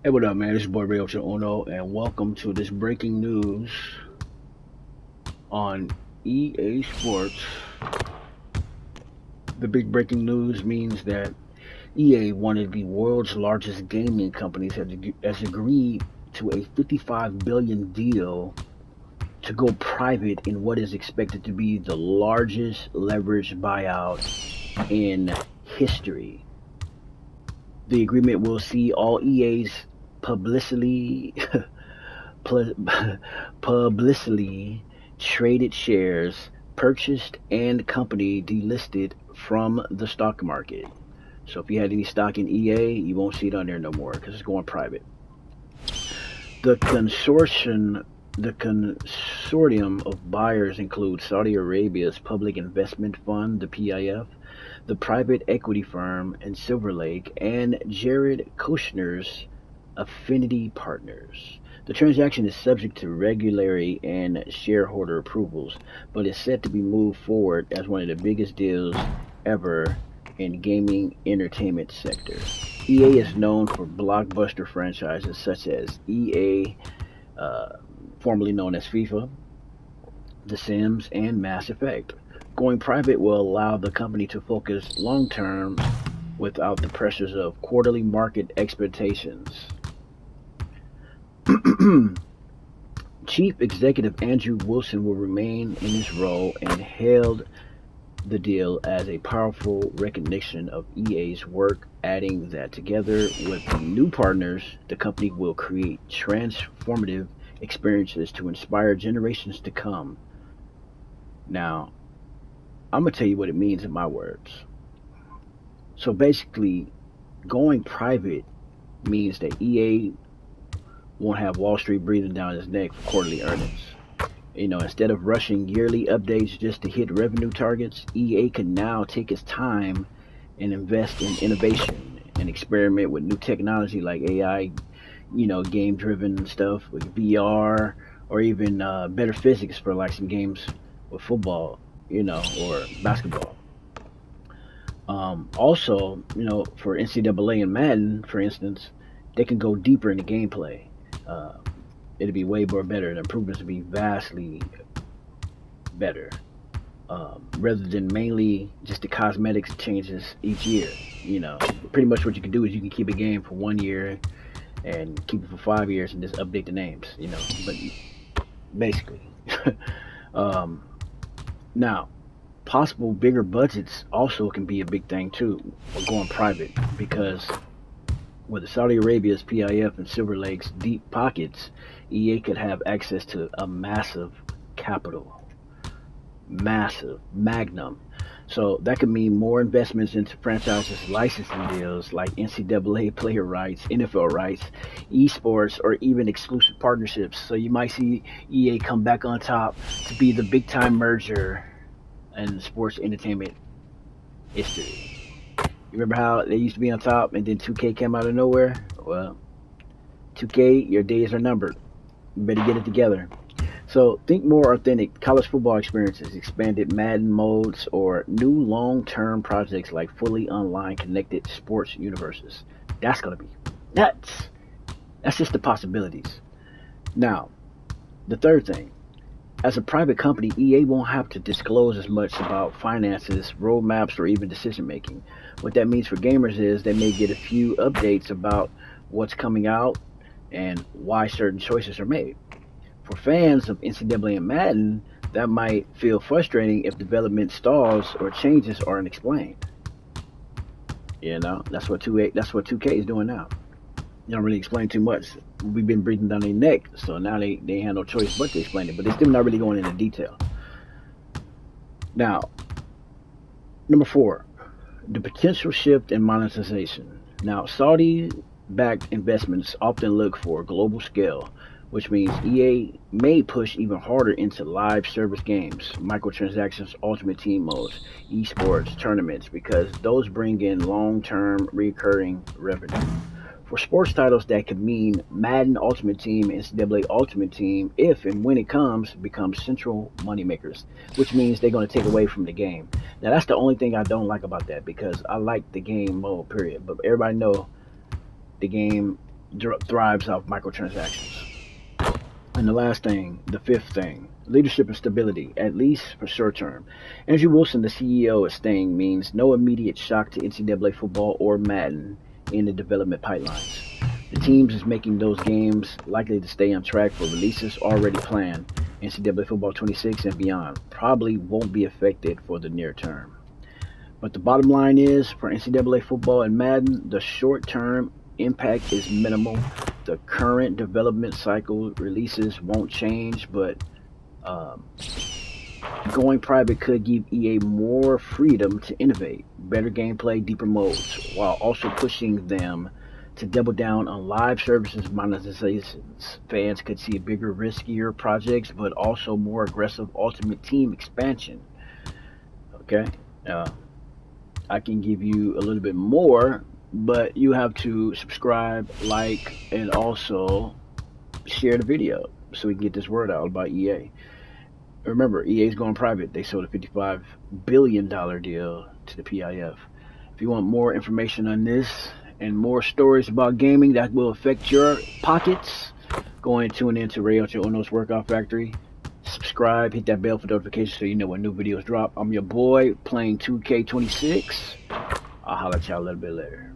Hey, what up, man? This is your boy Rio Uno, and welcome to this breaking news on EA Sports. The big breaking news means that EA, one of the world's largest gaming companies, has agreed to a $55 billion deal to go private in what is expected to be the largest leveraged buyout in history. The agreement will see all EA's publicly publicly traded shares purchased and company delisted from the stock market. So if you had any stock in EA, you won't see it on there no more because it's going private. The consortium of buyers include Saudi Arabia's Public Investment Fund, the PIF, the private equity firm and Silver Lake, and Jared Kushner's Affinity Partners. The transaction is subject to regulatory and shareholder approvals, but is set to be moved forward as one of the biggest deals ever in gaming entertainment sector. EA is known for blockbuster franchises such as EA, formerly known as FIFA, The Sims, and Mass Effect. Going private will allow the company to focus long term without the pressures of quarterly market expectations. Chief Executive Andrew Wilson will remain in his role and hailed the deal as a powerful recognition of EA's work, adding that together with the new partners, the company will create transformative experiences to inspire generations to come. Now, I'm going to tell you what it means in my words. So basically, going private means that EA won't have Wall Street breathing down his neck for quarterly earnings. Instead of rushing yearly updates just to hit revenue targets, EA can now take its time and invest in innovation and experiment with new technology like AI, game driven stuff with VR, or even better physics for like some games with football, or basketball. Also, for NCAA and Madden, for instance, they can go deeper into gameplay. Uh, it'd be way more better. The improvements would be vastly better, rather than mainly just the cosmetics changes each year. Pretty much what you can do is you can keep a game for 1 year and keep it for 5 years and just update the names. But basically, um, now possible bigger budgets also can be a big thing too, or going private because with the Saudi Arabia's PIF and Silver Lake's deep pockets, EA could have access to a massive capital, massive, magnum. So that could mean more investments into franchises licensing deals like NCAA player rights, NFL rights, esports, or even exclusive partnerships. So you might see EA come back on top to be the big time merger in sports entertainment history. You remember how they used to be on top and then 2K came out of nowhere? Well, 2K, your days are numbered. You better get it together. So think more authentic college football experiences, expanded Madden modes, or new long-term projects like fully online connected sports universes. That's going to be nuts. That's just the possibilities. Now, the third thing. As a private company, EA won't have to disclose as much about finances, roadmaps, or even decision making. What that means for gamers is they may get a few updates about what's coming out and why certain choices are made. For fans of NCAA and Madden, that might feel frustrating if development stalls or changes aren't explained. That's what 2K is doing now. They don't really explain too much. We've been breathing down their neck, so now they have no choice but to explain it. But they're still not really going into detail. Now, number 4, the potential shift in monetization. Now, Saudi-backed investments often look for global scale, which means EA may push even harder into live service games, microtransactions, ultimate team modes, esports, tournaments, because those bring in long-term recurring revenue. For sports titles, that could mean Madden Ultimate Team, NCAA Ultimate Team, if and when it comes, becomes central moneymakers, which means they're going to take away from the game. Now, that's the only thing I don't like about that, because I like the game mode, period. But everybody know the game thrives off microtransactions. And the last thing, the fifth thing, leadership and stability, at least for short term. Andrew Wilson, the CEO, is staying means no immediate shock to NCAA football or Madden in the development pipelines. The teams is making those games likely to stay on track for releases already planned. NCAA football 26 and beyond probably won't be affected for the near term. But the bottom line is, for NCAA football and Madden, the short term impact is minimal. The current development cycle releases won't change, but um, going private could give EA more freedom to innovate, better gameplay, deeper modes, while also pushing them to double down on live services monetizations. Fans could see bigger, riskier projects, but also more aggressive Ultimate Team expansion. Okay? Uh, I can give you a little bit more, but you have to subscribe, like, and also share the video so we can get this word out about EA. Remember, EA is going private. They sold a $55 billion deal to the PIF. If you want more information on this and more stories about gaming that will affect your pockets, go and tune in to Rio Ono's Workout Factory. Subscribe, hit that bell for notifications so you know when new videos drop. I'm your boy playing 2K26. I'll holler at y'all a little bit later.